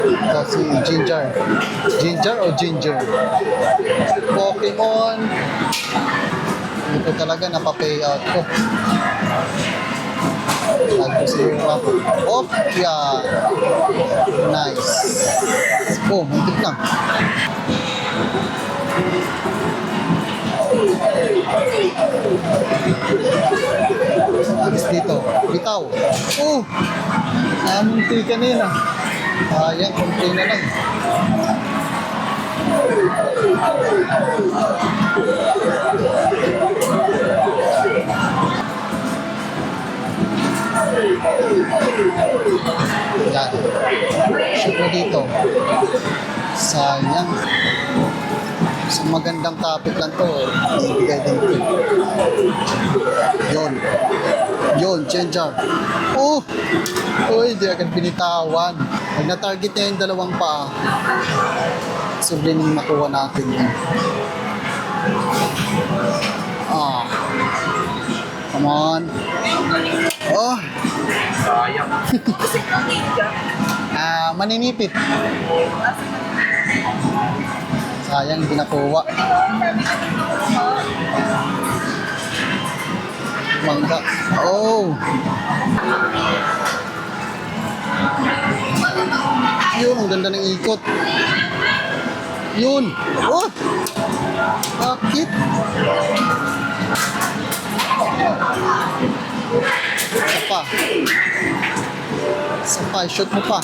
Ito si Ginger. Ginger o Ginger? Pokemon. Ito talaga napapay-out ko. Lagi si oh, yeah. Nice. Oh, muntik na. Alis dito. Bitaw. Oh! Namunti kanina. Ayan, kunti na lang. Yan. Shoot mo dito. Sayang. Sa magandang topic lang to. Ibigay din ko. Yun. Yun, Ginger. Oh! Uy, di agad binitawan. Pag na-target niya yung dalawang paa, sabihin makuha natin yun. Ah. Come on. Oh! Sayang. Maninipit. Sayang, hindi nakuha. Mangga. Oh! Yun, ang ganda ng ikot. Yun! Oh! Bakit? Isa pa. Isa pa, shoot mo pa.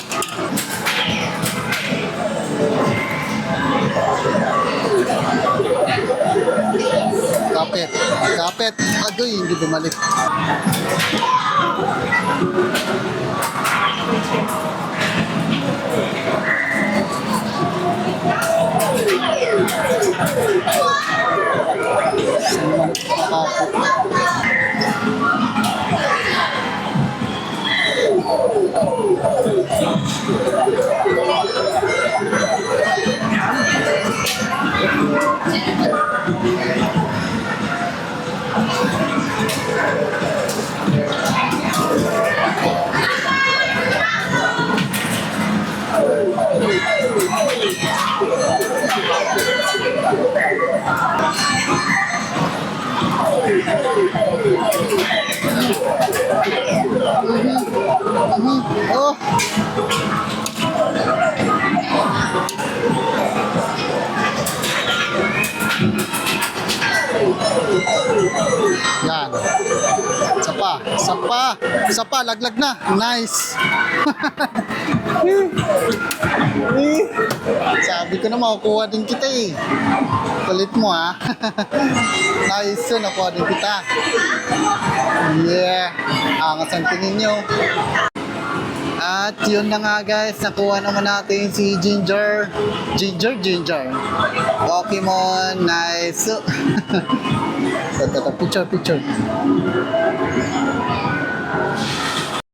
Kapit. Kapit. Agoy, hindi bumalik. Oh! Yan. Sapa, sapa, sapa, laglag na. Nice. Sabi ko na makukuha din kita eh. Kulit mo ha. Nice yun, nakuha din kita. Yeah. Angas ang tingin nyo. At yun na nga guys, nakuha naman natin si Ginger. Ginger. Pokemon, nice. Picture.